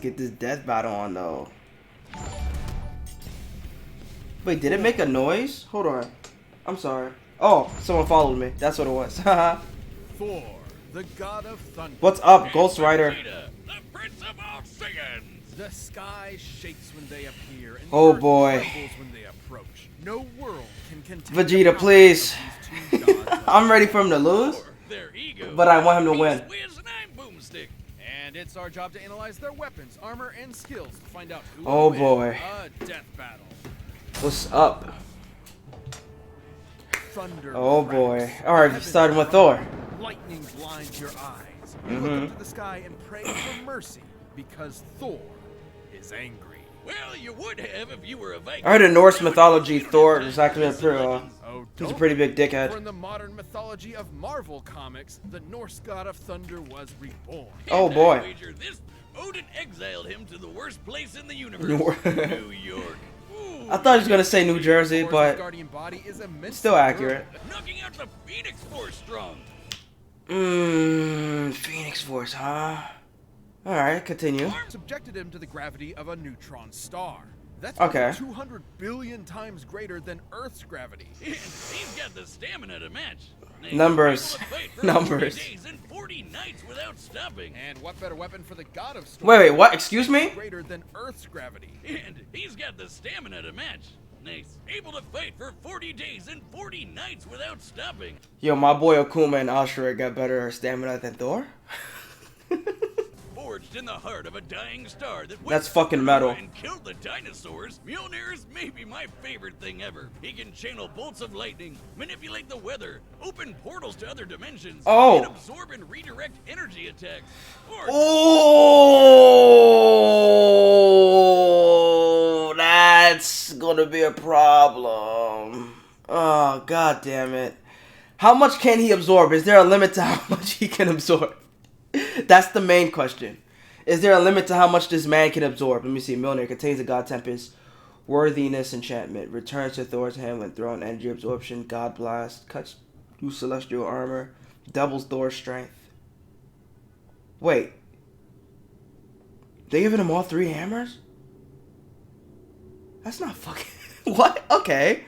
get this death battle on though. Wait, did it make a noise? Hold on. I'm sorry. Oh, someone followed me. That's what it was. Thor, the god of thunder. What's up, Ghost Rider? Vegeta, the prince of all Saiyans. The sky shakes when they appear, and Oh, the earth boy. trembles when they approach. No world can contain Vegeta, the power please. of these two gods. I'm ready for him to lose, Their ego. but I want him to win. He's Wiz and I'm Boomstick. And it's our job to analyze their weapons, armor, and skills to find out who Oh, will win boy. a death battle. What's up? Thunder Oh cracks, boy. Alright, heavens starting with rumble, Thor. Lightning blinds your eyes. You look up to the sky and pray for mercy because Thor is angry. Well, you would have if you were a Viking. I heard in Norse mythology, Thor is actually he's a don't pretty big For dickhead. in the modern mythology of Marvel Comics, the Norse god of thunder was reborn. Oh And I boy. wager this Odin exiled him to the worst place in the universe. New New York. Ooh, I thought he was gonna say New Jersey, Thor's but guardian body is immensely still accurate. knocking out the Phoenix Force strong. Phoenix Force, huh? Alright, continue. durable. Subjected him to the gravity of a neutron star. That's Okay. 200 billion times greater than Earth's gravity. And he's got the stamina to match. He's Numbers. able to fight for Numbers. 40 days and 40 nights without stopping. And what better weapon for the god of storm? Wait, what? Excuse me? Greater than Earth's gravity. And he's got the stamina to match. Nice. Able to fight for 40 days and 40 nights without stopping. Yo, my boy Akuma and Ashura got better stamina than Thor? Forged in the heart of a dying star that That's went fucking through metal. and killed the dinosaurs. Mjolnir is maybe my favorite thing ever. He can channel bolts of lightning, manipulate the weather, open portals to other dimensions, Oh. and absorb and redirect energy attacks. Or Oh, that's gonna be a problem. Oh, god damn it. How much can he absorb? Is there a limit to how much he can absorb? That's the main question. Is there a limit to how much this man can absorb? Let me see. Mjolnir contains a god tempest, worthiness enchantment, returns to Thor's hand when thrown, energy absorption, god blast, cuts through celestial armor, doubles Thor's strength. Wait. They giving him all 3 hammers? That's not fucking... What? Okay.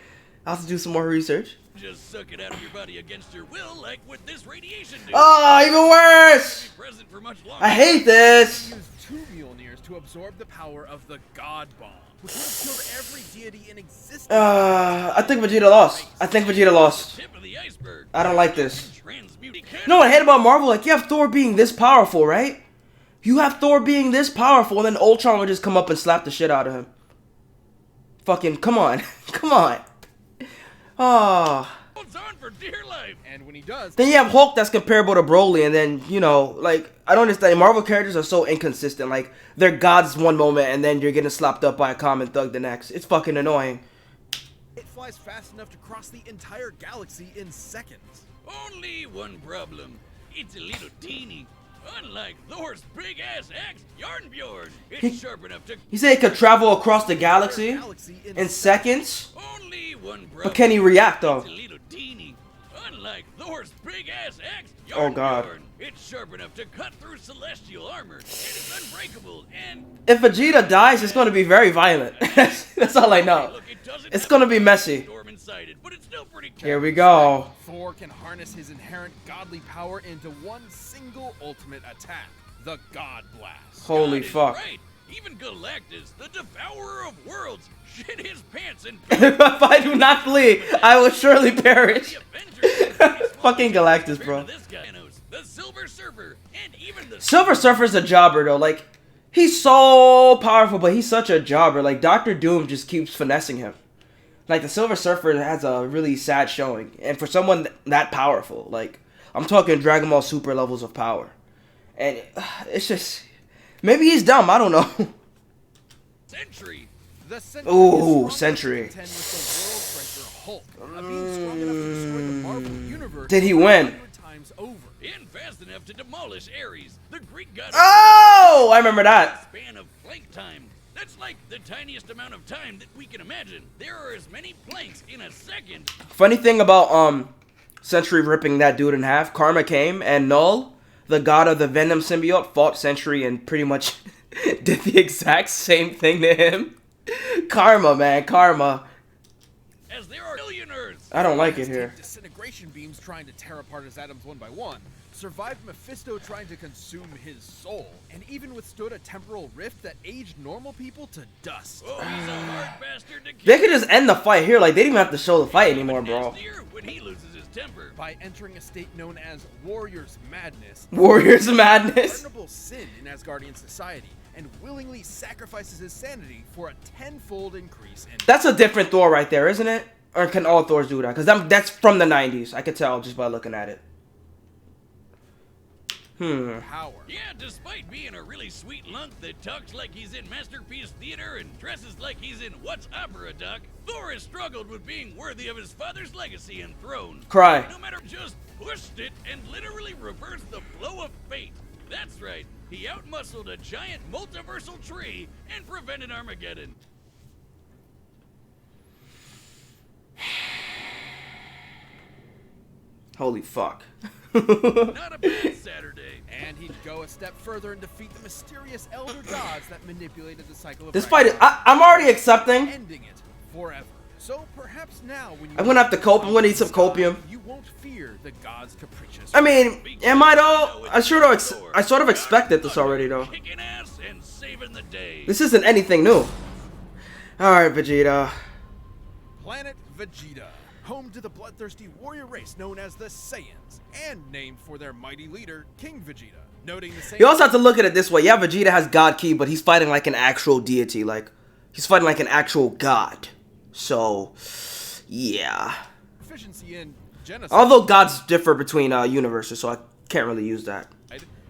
I'll have to do some more research. just suck it out of your body against your will, like with this radiation dude. Oh, even worse! Be present for much longer. I hate this! He used 2 Mjolnirs to absorb the power of the God Bomb, which would have killed every deity in existence. I think Vegeta lost. I think Vegeta lost. Tip of the iceberg. I don't like this. Transmute. You know what I hate about Marvel? Like, you have Thor being this powerful, right? You have Thor being this powerful, and then Ultron would just come up and slap the shit out of him. Fucking, come on. Come on. Oh. Holds on for dear life. And when he does, Then you have Hulk that's comparable to Broly, and then, you know, like, I don't understand. Marvel characters are so inconsistent. Like, they're gods one moment, and then you're getting slapped up by a common thug the next. It's fucking annoying. it flies fast enough to cross the entire galaxy in seconds. Only one problem. It's a little teeny. Unlike Thor's big ass axe, Yarnbjorn, it's sharp enough to. He said he could travel across the galaxy Galaxy in seconds. Only one problem. But can he react, though? It's a little teeny. Unlike Thor's big ass axe, Oh, God. Yarnbjorn, it's sharp enough to cut through celestial armor. It is unbreakable and. If Vegeta dies, it's going to be very violent. That's all I know. Look, it doesn't It's have gonna a be messy. storm inside it, but it's still pretty. Here we go. Thor can harness his inherent godly power into one single ultimate attack, the God Blast. Holy God is fuck. Right. Even Galactus, the devourer of worlds, shit his pants and If I do not flee, I will surely perish. the Avengers. Fucking Galactus, bro. This guy knows the Silver Surfer and even the Silver Surfer's a jobber, though. Like, he's so powerful, but he's such a jobber. Like, Doctor Doom just keeps finessing him. Like, the Silver Surfer has a really sad showing. And for someone that powerful, like, I'm talking Dragon Ball Super levels of power. And it's just... Maybe he's dumb, I don't know. Sentry. The Sentry Ooh, is strong Sentry. enough to contend with the world breaker Hulk, being strong enough to destroy the Marvel universe Did he win? 100 times over. And fast enough to demolish Ares, the Greek god. Oh! I remember that. Span of plank time. That's like the tiniest amount of time that we can imagine. There are as many planks in a second. Funny thing about Sentry ripping that dude in half, Karma came and Null, the god of the Venom symbiote, fought Sentry and pretty much did the exact same thing to him. Karma, man, karma. As there are billionaires. I don't like it here. Disintegration beams trying to tear apart his atoms one by one, survived Mephisto trying to consume his soul, and even withstood a temporal rift that aged normal people to dust. Oh, he's a hard bastard to kill. They could just end the fight here. Like, they didn't even have to show the fight anymore, bro. Nastier when he loses his temper. By entering a state known as Warrior's Madness, Warrior's Madness. pardonable sin in Asgardian society, and willingly sacrifices his sanity for a tenfold increase in That's a different Thor right there, isn't it? Or can all Thors do that? Because that's from the 90s. I could tell just by looking at it. power. Yeah, despite being a really sweet lunk that talks like he's in Masterpiece Theater and dresses like he's in What's Opera, Doc, Thor has struggled with being worthy of his father's legacy and throne. Cry. No matter, just pushed it and literally reversed the flow of fate. That's right, he outmuscled a giant multiversal tree and prevented Armageddon. Holy fuck. Not a bad Saturday. And he'd go a step further and defeat the mysterious elder gods that manipulated the cycle of This fight is... Ragnarok, I'm already accepting. ending it forever. So perhaps now when you I'm gonna have to cope. I'm gonna eat some copium. you won't fear the gods' capricious. I mean, am I though? I sort of expected this already though. Kicking ass and saving the day. This isn't anything new. Alright, Vegeta. Planet Vegeta, home to the bloodthirsty warrior race known as the Saiyans, and named for their mighty leader, King Vegeta. Noting the Saiyans. You also have to look at it this way. Yeah, Vegeta has God Ki, but he's fighting like an actual deity. Like, he's fighting like an actual god. So, yeah. Proficiency in genocide. Although gods differ between universes, so I can't really use that.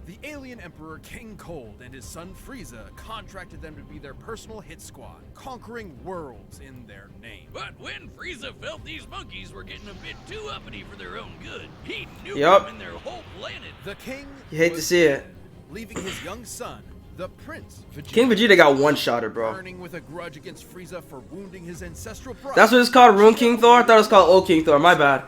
The alien emperor King Cold and his son Frieza contracted them to be their personal hit squad, conquering worlds in their name. But when Frieza felt these monkeys were getting a bit too uppity for their own good, he knew Yup. them in their whole planet. The king You hate to was see it. dead, leaving his young son, the Prince Vegeta, King Vegeta got one-shotted, bro. burning with a grudge against Frieza for wounding his ancestral brother. That's what it's called, Rune King Thor? I thought it was called Old King Thor, my bad.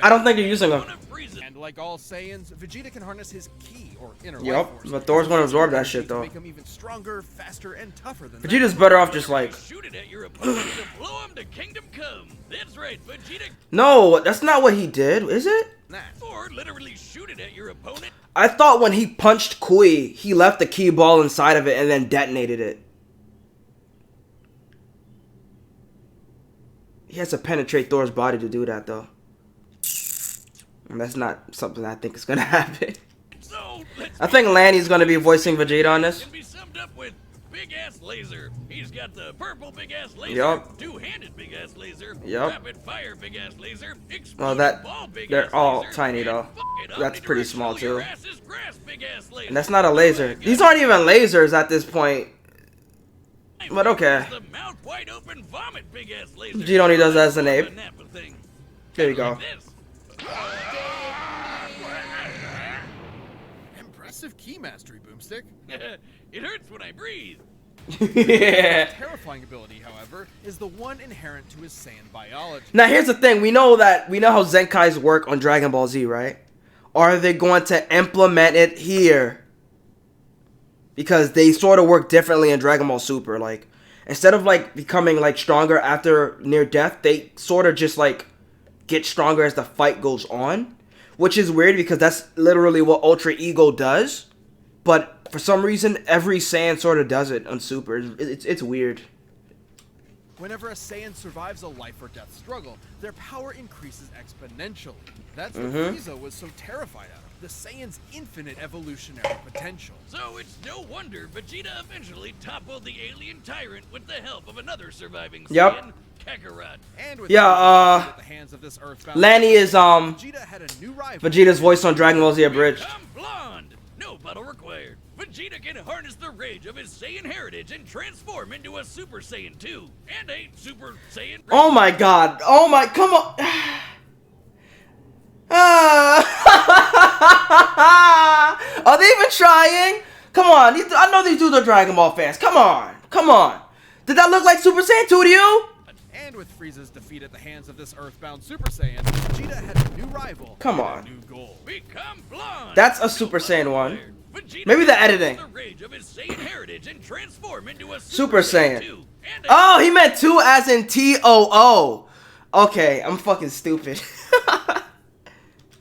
I don't think they're using him. One of Frieza. And like all Saiyans, Vegeta can harness his ki or inner Yup, life force. but Thor's gonna absorb that shit, to though. make him even stronger, faster, and tougher than Vegeta's better off just like... Shoot it at your opponent to blow him to kingdom come. That's right, Vegeta. No, that's not what he did, is it? Nah. Or literally shoot it at your opponent. I thought when he punched Kui, he left the key ball inside of it and then detonated it. He has to penetrate Thor's body to do that, though. And that's not something I think is gonna happen. So, I think Lanny's gonna be voicing Vegeta on this. can be summed up with big ass laser. He's got the purple big ass laser, Yup. two-handed big ass laser, Yup. rapid fire big ass laser, Well, that ball big they're ass all laser, tiny and though. fucking That's pretty small omnidirectional your too. ass is grass big ass laser. And that's not a laser. These aren't even lasers at this point. But okay. The mouth wide open vomit big ass laser. Vegeta only does that as an ape. Napa thing. There you go. Like this. Impressive key mastery, Boomstick. It hurts when I breathe. Yeah. Terrifying ability, however, is the one inherent to his Saiyan biology. Now here's the thing. We know how Zenkai's work on Dragon Ball Z, right? Are they going to implement it here? Because they sort of work differently in Dragon Ball Super. Like, instead of like becoming like stronger after near death, they sort of just like get stronger as the fight goes on, which is weird because that's literally what Ultra Ego does. But for some reason, every Saiyan sort of does it on Super. It's weird. Whenever a Saiyan survives a life or death struggle, their power increases exponentially. That's what Frieza was so terrified of, the Saiyan's infinite evolutionary potential. So it's no wonder Vegeta eventually toppled the alien tyrant with the help of another surviving Yep. Saiyan, Kakarot. And with Yeah, at the hands of this earthbound Lanny is Vegeta had a new rival. Vegeta's voice on Dragon Ball Z Abridged. Become blonde. No battle required. Vegeta can harness the rage of his Saiyan heritage and transform into a Super Saiyan 2 and a Super Saiyan. Oh my god. Oh my, come on. Are they even trying? Come on. I know these dudes are Dragon Ball fans. Come on. Come on. Did that look like Super Saiyan 2 to you? And with Frieza's defeat at the hands of this earthbound Super Saiyan, Vegeta had a new rival. Come and on. a new goal. Become blonde. That's a Super Saiyan 1. Vegeta Maybe the uses editing. the rage of his Saiyan heritage and transform into a Super Saiyan. 2 and a Oh, he meant 2 as in T-O-O. Okay, I'm fucking stupid.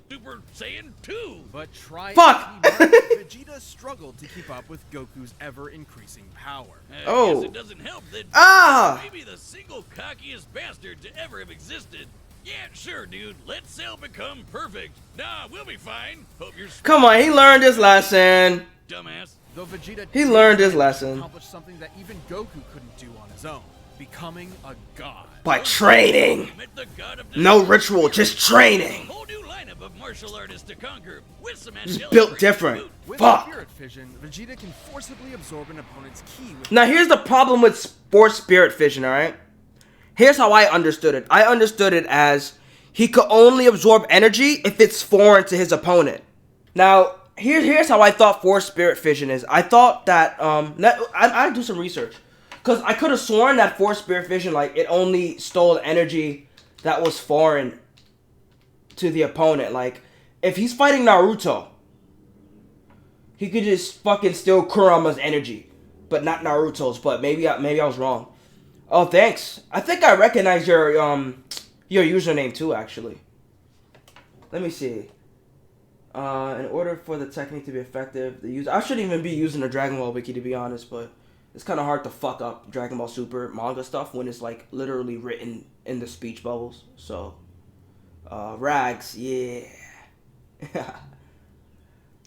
Super Saiyan 2. But try Fuck! as he might, Vegeta struggled to keep up with Goku's ever-increasing power. Oh. Guess it doesn't help that Ah! maybe the single cockiest bastard to ever have existed. Yeah, sure, dude. Let Cell become perfect. Nah, we'll be fine. Hope you're Come on, he learned his lesson. dumbass. Though Vegeta He did learned his manage to lesson. accomplish something that even Goku couldn't do on his own, becoming a god. By training. Met the god of No destruction. ritual, just training. Whole new lineup of martial artists to conquer with some Just angelic built grace different. to boot. With Fuck. Spirit Fission, Vegeta can forcibly absorb an opponent's ki with Now here's the problem with Sports Spirit Fission, alright? Here's how I understood it. I understood it as he could only absorb energy if it's foreign to his opponent. Now, here's how I thought Force Spirit Fission is. I thought that, I do some research. Because I could have sworn that Force Spirit Fission, like, it only stole energy that was foreign to the opponent. Like, if he's fighting Naruto, he could just fucking steal Kurama's energy, but not Naruto's. But maybe I was wrong. Oh, thanks. I think I recognize your username too, actually. Let me see. In order for the technique to be effective, I shouldn't even be using the Dragon Ball wiki, to be honest, but it's kind of hard to fuck up Dragon Ball Super manga stuff when it's like literally written in the speech bubbles. So, Rags, yeah.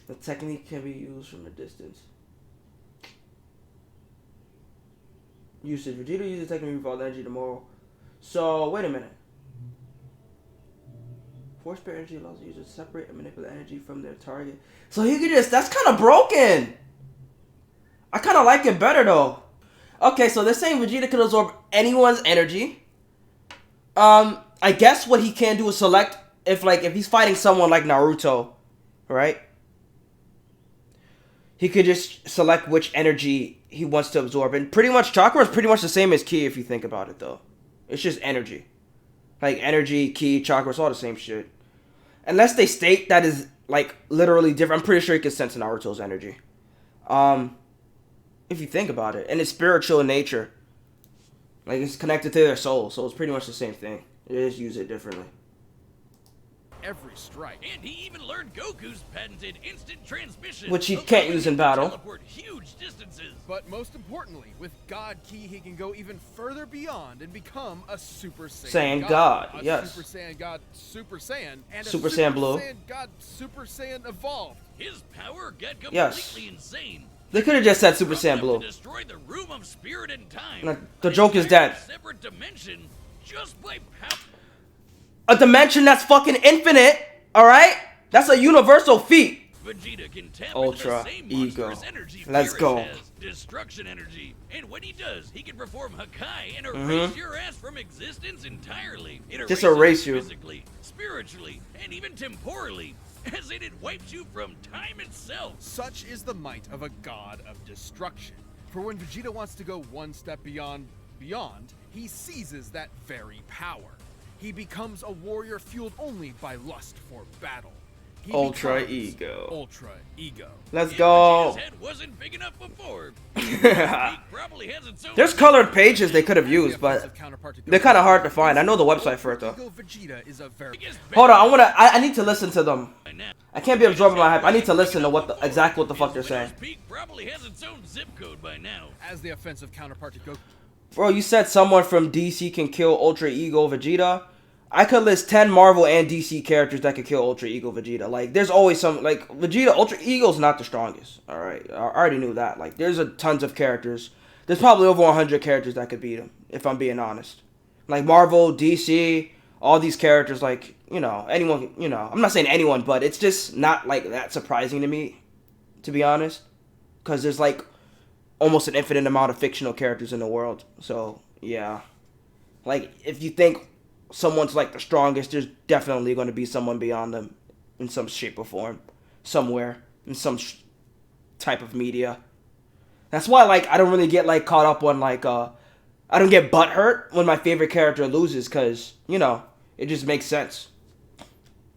The technique can be used from a distance. Usage. Vegeta uses the technique to revolve energy tomorrow. So, wait a minute. Force Spirit energy allows the user to separate and manipulate energy from their target. So he could just, that's kind of broken. I kind of like it better though. Okay, so they're saying Vegeta can absorb anyone's energy. I guess what he can do is select if he's fighting someone like Naruto, right? He could just select which energy he wants to absorb. And pretty much chakra is pretty much the same as ki if you think about it though. It's just energy. Like energy, ki, chakra, it's all the same shit. Unless they state that is like literally different. I'm pretty sure he can sense Naruto's energy. If you think about it. And it's spiritual in nature. Like it's connected to their soul. So it's pretty much the same thing. They just use it differently. every strike. And he even learned Goku's patented instant transmission, which he can't use in battle. Teleport huge distances. But most importantly, with God Ki, he can go even further beyond and become a Super Saiyan God, A yes. Super Saiyan God, Super Saiyan, and Super a Saiyan Blue. Saiyan God, Super Saiyan Evolved. His power got completely Yes. insane. They could have just said Super Strong Saiyan enough Blue. to destroy the room of spirit and time. Like, the joke is dead. Separate dimension just by power. A dimension that's fucking infinite, alright? That's a universal feat. Vegeta can tap Ultra into the same ego. monstrous energy Let's Beerus go. has, destruction energy. And when he does, he can perform Hakai and erase your ass from existence entirely. It Just erases erase you. physically, spiritually, and even temporally, as in it wipes you from time itself. Such is the might of a god of destruction. For when Vegeta wants to go one step beyond, he seizes that very power. He becomes a warrior fueled only by lust for battle. He Ultra becomes ego. Ultra ego. Let's If go. Vegeta's head wasn't big enough before. He probably has its own. There's colored pages they could have used, but they're kind of hard to find. I know the website for it though. Ego Vegeta is a very Hold on, I need to listen to them. By now. I can't be absorbing my hype. I need to listen to exactly what the fuck they're saying. Widow's Peak probably has its own zip code by now. as the offensive counterpart to Goku. Bro, you said someone from DC can kill Ultra Ego Vegeta. I could list 10 Marvel and DC characters that could kill Ultra Ego Vegeta. Like, there's always some, like, Vegeta, Ultra Ego's not the strongest. Alright, I already knew that. Like, there's tons of characters. There's probably over 100 characters that could beat him, if I'm being honest. Like, Marvel, DC, all these characters, like, you know, anyone, you know, I'm not saying anyone, but it's just not, like, that surprising to me, to be honest. Because there's, like, almost an infinite amount of fictional characters in the world. So, yeah. Like, if you think someone's like the strongest, there's definitely going to be someone beyond them in some shape or form, somewhere, in some type of media. That's why, like, I don't really get, like, caught up on, like, I don't get butthurt when my favorite character loses, because, you know, it just makes sense.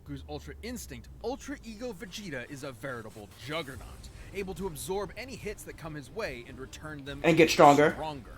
Goku's Ultra Instinct, Ultra Ego Vegeta is a veritable juggernaut. able to absorb any hits that come his way and return them And get stronger.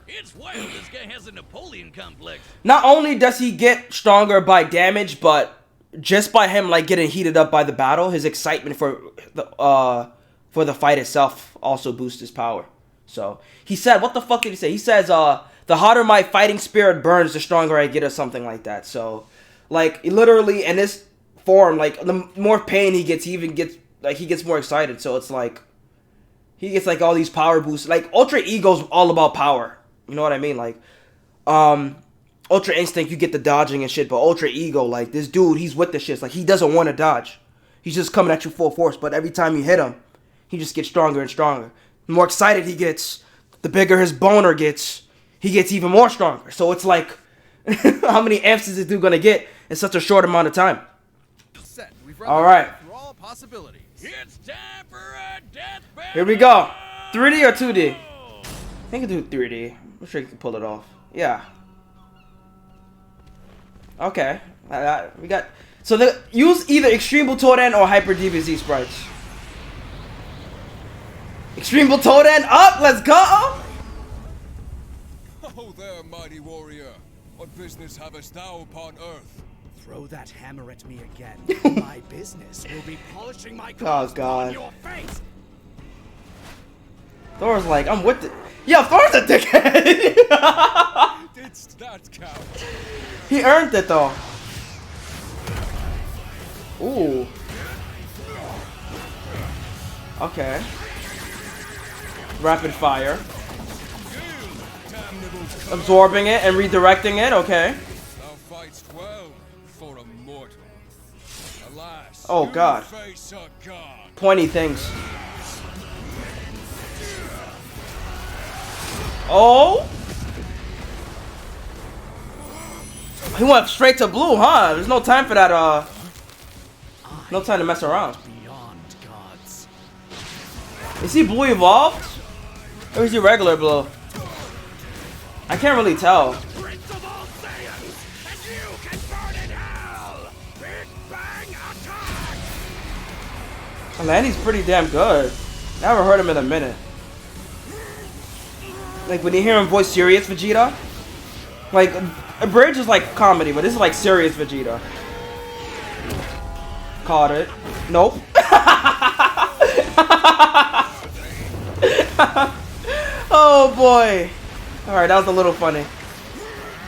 It's wild this guy has a Napoleon complex. Not only does he get stronger by damage, but just by him like getting heated up by the battle, his excitement for the fight itself also boosts his power. So he said, what the fuck did he say? He says, the hotter my fighting spirit burns, the stronger I get, or something like that. So, like, literally in this form, like, the more pain he gets, he gets more excited. So it's like, he gets, like, all these power boosts. Like, Ultra Ego's all about power. You know what I mean? Like, Ultra Instinct, you get the dodging and shit. But Ultra Ego, like, this dude, he's with the shits. Like, he doesn't want to dodge. He's just coming at you full force. But every time you hit him, he just gets stronger and stronger. The more excited he gets, the bigger his boner gets, he gets even more stronger. So it's like, how many amps is this dude gonna get in such a short amount of time? All right. Through all possibilities. It's time for a death battle. Here we go. 3D or 2D? I think I can do 3D. I'm sure you can pull it off. Yeah. Okay. We got. So use either Extreme Butoden or Hyper DBZ sprites. Extreme Butoden up. Let's go. Oh there, mighty warrior. What business havest thou upon earth? Throw that hammer at me again. My business will be polishing my Oh, claws God. on your face. Thor's like, I'm with it. Yeah, Thor's a dickhead. Didst that count? He earned it though. Ooh. Okay. Rapid fire. Absorbing it and redirecting it, okay. Thou fightst well for a mortal. Alas, Oh, you God. face a god. Pointy things. Oh! He went straight to blue, huh? There's no time for that, no time to mess around. Beyond gods. Is he blue evolved? Or is he regular blue? I can't really tell. Prince of all Saiyans, and you can burn in hell. Big Bang attack. Oh, man, he's pretty damn good. I haven't heard him in a minute. Like, when you hear him voice serious Vegeta, like, a bridge is like comedy, but this is like serious Vegeta. Caught it. Nope. Oh boy. Alright, that was a little funny.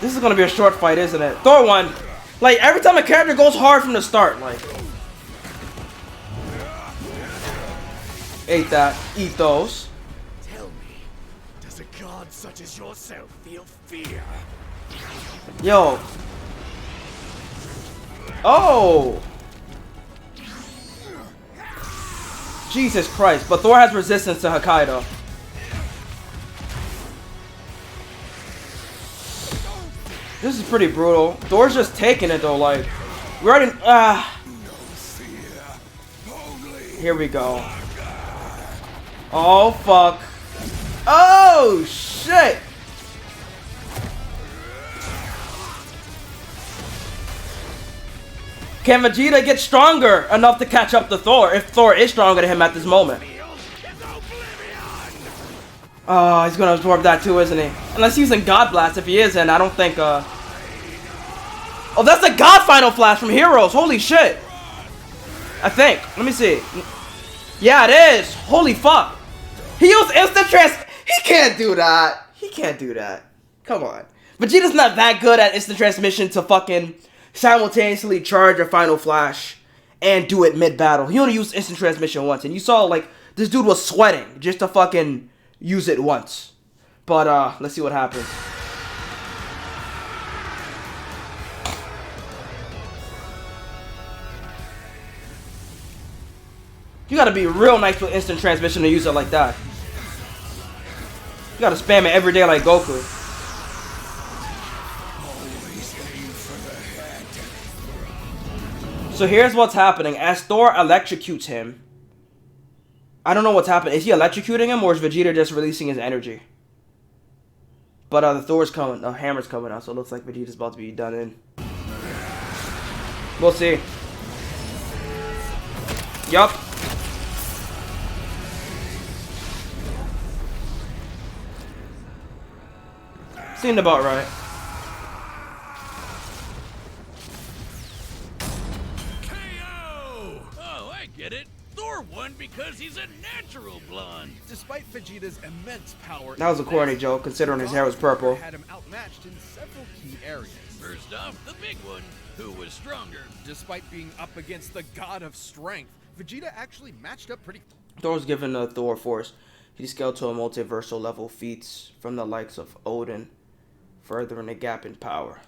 This is gonna be a short fight, isn't it? Thor won. Like, every time a character goes hard from the start, like. Ate that. Eat those. Tell me, does a god such as yourself feel fear? Yo. Oh. Jesus Christ. But Thor has resistance to Hokkaido. This is pretty brutal. Thor's just taking it though, like. We already. Here we go. Oh, fuck. Oh, shit. Can Vegeta get stronger enough to catch up to Thor if Thor is stronger than him at this moment? Oh, he's gonna absorb that too, isn't he? Unless he's using God Blast. If he is, and I don't think, Oh, that's the God Final Flash from Heroes. Holy shit. I think. Let me see. Yeah, it is. Holy fuck. He used instant trans. He can't do that. He can't do that. Come on. Vegeta's not that good at instant transmission to fucking simultaneously charge a Final Flash and do it mid-battle. He only used instant transmission once, and you saw, like, this dude was sweating just to fucking use it once. But, let's see what happens. You gotta be real nice with instant transmission to use it like that. You gotta spam it every day like Goku. So here's what's happening. As Thor electrocutes him, I don't know what's happening. Is he electrocuting him, or is Vegeta just releasing his energy? But the Thor's coming, the hammer's coming out, so it looks like Vegeta's about to be done in. We'll see. Yup. Seemed about right. KO! Oh, I get it. Thor won because he's a natural blonde. Despite Vegeta's immense power, That was a corny joke, considering his hair was purple. had him outmatched in several key areas. First off, the big one, who was stronger. Despite being up against the god of strength, Vegeta actually matched up pretty Thor was given a Thor force. He scaled to a multiversal level feats from the likes of Odin, furthering the gap in power.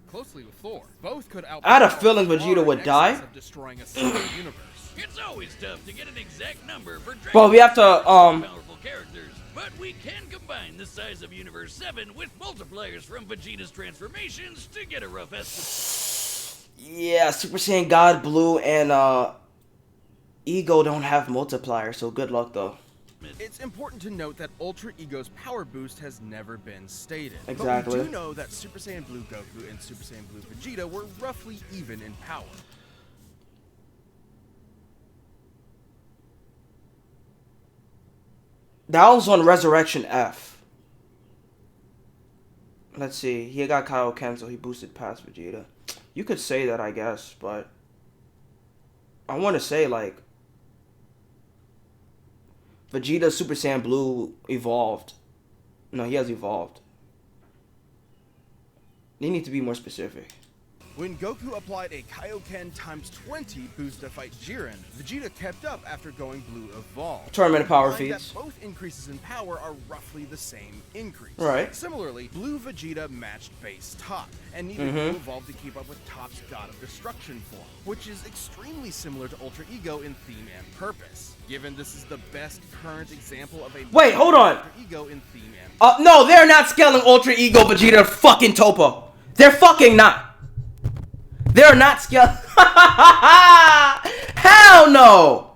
closely with Thor. Both could I had a outpower feeling Thor Vegeta in would excess die. of destroying a single universe. It's always tough to get an exact number for Well, we have to, powerful characters, but we can combine the size of Universe 7 with multipliers from Vegeta's transformations to get a rough estimate. Yeah, Super Saiyan God, Blue, and Ego don't have multipliers, so good luck though. It's important to note that Ultra Ego's power boost has never been stated. Exactly. But we do know that Super Saiyan Blue Goku and Super Saiyan Blue Vegeta were roughly even in power. That was on Resurrection F. Let's see. He got Kaioken, so he boosted past Vegeta. You could say that, I guess, but I want to say, like, Vegeta Super Saiyan Blue evolved. No, he has evolved. They need to be more specific. When Goku applied a Kaioken times 20 boost to fight Jiren, Vegeta kept up after going Blue Evolved. Tournament power Implying feats. that both increases in power are roughly the same increase. Right. Similarly, Blue Vegeta matched base Top, and needed Blue Evolved to keep up with Top's God of Destruction form, which is extremely similar to Ultra Ego in theme and purpose. Given this is the best current example of a Wait, hold on. Ultra Ego in theme and No, they're not scaling Ultra Ego Vegeta fucking Topo. They're fucking not. They're not scaling. Hell no.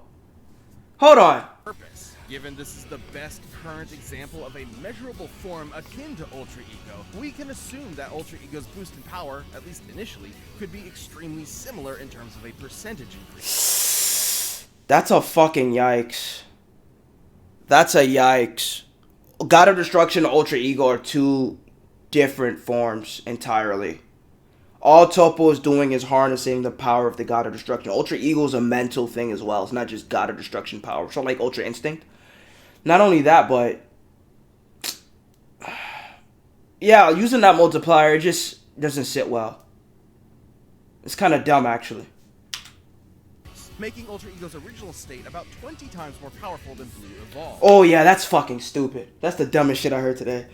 Hold on. purpose. Given this is the best current example of a measurable form akin to Ultra Ego, we can assume that Ultra Ego's boost in power, at least initially, could be extremely similar in terms of a percentage increase. That's a fucking yikes. That's a yikes. God of Destruction and Ultra Ego are two different forms entirely. All Topo is doing is harnessing the power of the God of Destruction. Ultra Ego is a mental thing as well. It's not just God of Destruction power. So like Ultra Instinct. Not only that, but yeah, using that multiplier just doesn't sit well. It's kind of dumb, actually. Making Ultra Ego's original state about 20 times more powerful than Blue Evolved. Oh yeah, that's fucking stupid. That's the dumbest shit I heard today.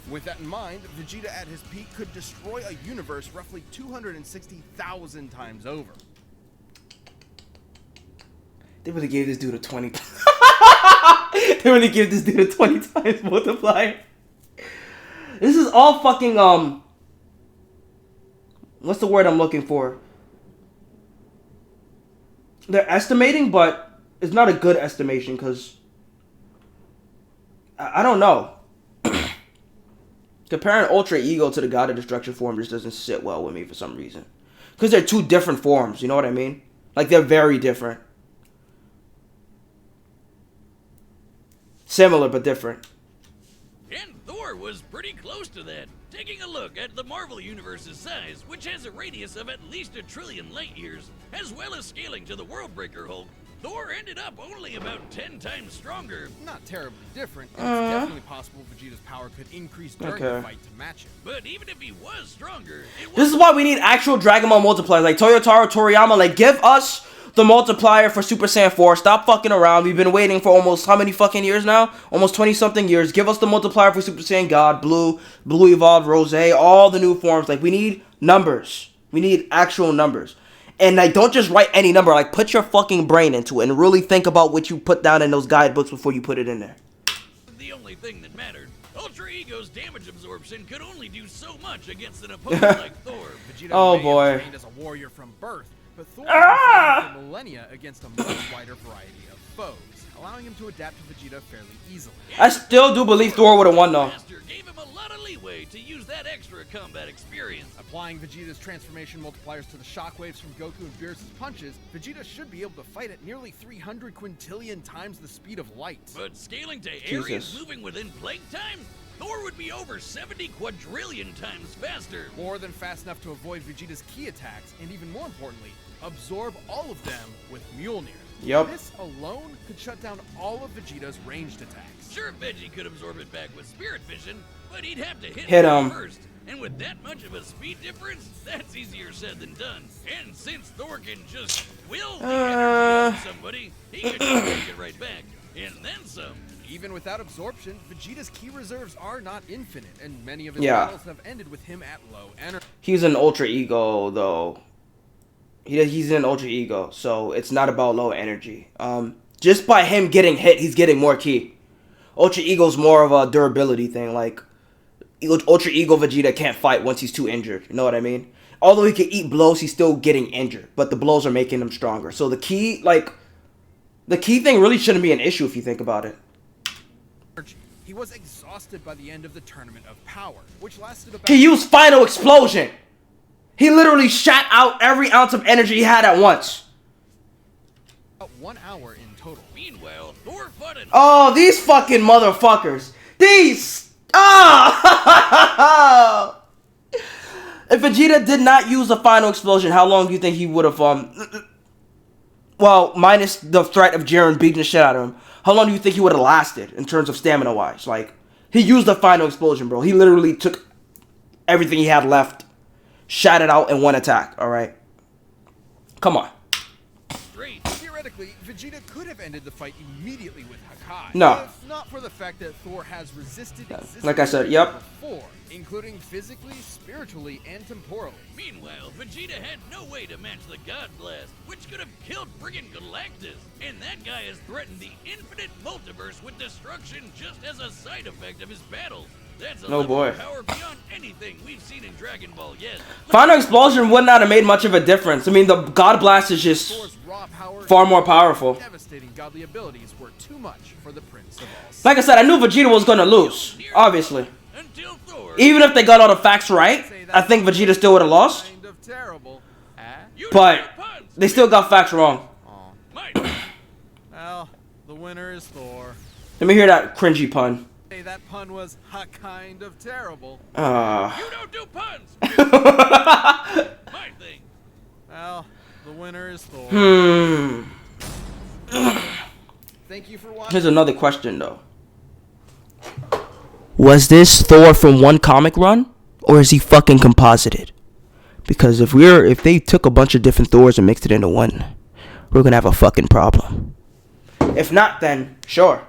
With that in mind, Vegeta at his peak could destroy a universe roughly 260,000 times over. They really gave this dude a 20. They really gave this dude a 20 times multiplier. This is all fucking, what's the word I'm looking for? They're estimating, but it's not a good estimation, because I don't know. Comparing Ultra Ego to the God of Destruction form just doesn't sit well with me for some reason. Because they're two different forms, you know what I mean? Like, they're very different. Similar, but different. And Thor was pretty close to that. Taking a look at the Marvel Universe's size, which has a radius of at least 1 trillion light years, as well as scaling to the Worldbreaker Hulk, Thor ended up only about 10 times stronger. Not terribly different, and it's definitely possible Vegeta's power could increase during the fight to match it. But even if he was stronger, it This is why we need actual Dragon Ball multipliers. Like Toyotaro Toriyama, like, give us the multiplier for Super Saiyan 4. Stop fucking around. We've been waiting for almost how many fucking years now? Almost 20-something years. Give us the multiplier for Super Saiyan God, Blue, Blue Evolved, Rose, all the new forms. Like, we need numbers. We need actual numbers. And, like, don't just write any number. Like, put your fucking brain into it and really think about what you put down in those guidebooks before you put it in there. the only thing that mattered. Ultra Ego's damage absorption could only do so much against an opponent like Thor. Vegeta Oh, may have boy. trained as a warrior from birth, but Thor has been fighting for millennia against a much wider variety of foes, allowing him to adapt to Vegeta fairly easily. I still do believe Thor would have won, though. Master gave him a lot of leeway to use that extra combat experience. Applying Vegeta's transformation multipliers to the shockwaves from Goku and Beerus' punches, Vegeta should be able to fight at nearly 300 quintillion times the speed of light. But scaling to areas Jesus. moving within plague time? Thor would be over 70 quadrillion times faster. More than fast enough to avoid Vegeta's key attacks, and even more importantly, absorb all of them with Mjolnir. Yup. This alone could shut down all of Vegeta's ranged attacks. Sure, Veggie could absorb it back with Spirit Vision, but he'd have to Hit Thor him. first. And with that much of a speed difference, that's easier said than done. And since Thor can just will the energy out of somebody, he can just take it right back. And then some. Even without absorption, Vegeta's key reserves are not infinite, and many of his Yeah. battles have ended with him at low energy. He's an ultra ego though. He's an ultra ego, so it's not about low energy. Just by him getting hit, he's getting more ki. Ultra ego's more of a durability thing. Like ultra ego Vegeta can't fight once he's too injured. You know what I mean? Although he can eat blows, he's still getting injured, but the blows are making him stronger. So the key thing really shouldn't be an issue if you think about it. He was exhausted by the end of the Tournament of Power, which lasted about... He used Final Explosion. He literally shot out every ounce of energy he had at once. about 1 hour in total. Meanwhile, Thor fought an Oh, these fucking motherfuckers. These. Oh. If Vegeta did not use the Final Explosion, how long do you think he would have, well, minus the threat of Jiren beating the shit out of him, how long do you think he would have lasted in terms of stamina-wise? Like, he used the Final Explosion, bro. He literally took everything he had left, shot it out in one attack, alright? Come on. straight. Theoretically, Vegeta could have ended the fight immediately with Hakai. No. If not for the fact that Thor has resisted existence Like I said, yep. before, including physically, spiritually, and temporally. Meanwhile, Vegeta had no way to match the God Blast, which could have killed friggin' Galactus. And that guy has threatened the infinite multiverse with destruction just as a side effect of his battles. That's a Oh, level boy. of power beyond anything we've seen in Dragon Ball yet. Final Explosion would not have made much of a difference. I mean, the God Blast is just Thor's raw power far more powerful. and devastating godly abilities were too much for the Prince of All. Like I said, I knew Vegeta was going to lose, obviously. Until Thor. Even if they got all the facts right, I think Vegeta still would have lost. Kind of terrible. You But know puns. they still got facts wrong. Mine. Well, the winner is Thor. Let me hear that cringy pun. Hey, that pun was kind of terrible. You don't do puns. My thing. Well, the winner is Thor. Thank you for watching. Here's another question, though. Was this Thor from one comic run, or is he fucking composited? Because if they took a bunch of different Thors and mixed it into one, we're gonna have a fucking problem. If not, then sure.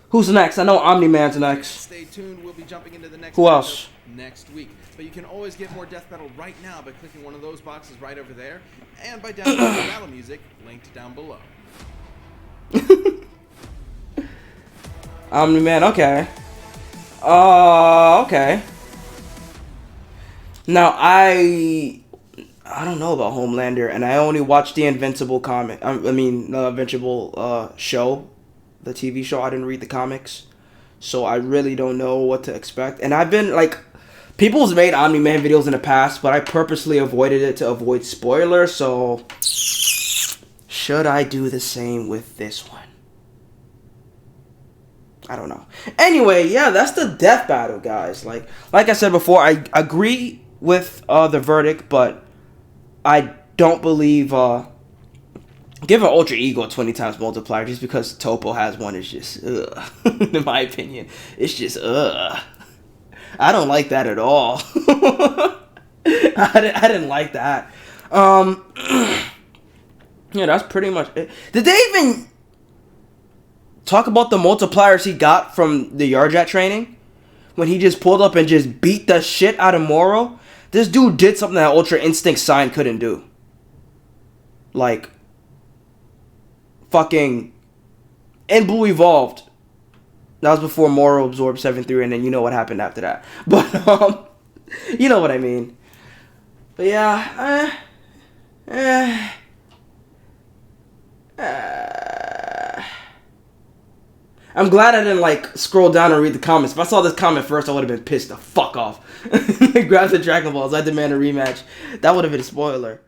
Who's next? I know Omni-Man's next. Stay tuned. We'll be jumping into the next Who else? matchup next week. But you can always get more Death Battle right now by clicking one of those boxes right over there, and by downloading the battle music linked down below. Omni-Man, okay. Okay. Now, I don't know about Homelander, and I only watched the Invincible comic. The Invincible show, the TV show. I didn't read the comics, so I really don't know what to expect. And I've been, like, people's made Omni-Man videos in the past, but I purposely avoided it to avoid spoilers, so should I do the same with this one? I don't know. Anyway, yeah, that's the death battle, guys. Like I said before, I agree with the verdict, but I don't believe give an Ultra Ego a 20 times multiplier just because Topo has one is just in my opinion. It's just I don't like that at all. I didn't like that. Yeah, that's pretty much it. Did they even talk about the multipliers he got from the Yarjat training? When he just pulled up and just beat the shit out of Moro? This dude did something that Ultra Instinct Sign couldn't do. Like, fucking, and Blue Evolved. That was before Moro absorbed 7-3, and then you know what happened after that. But, you know what I mean. But yeah, I'm glad I didn't like scroll down and read the comments. If I saw this comment first, I would have been pissed the fuck off. Grab the Dragon Balls. I demand a rematch. That would have been a spoiler.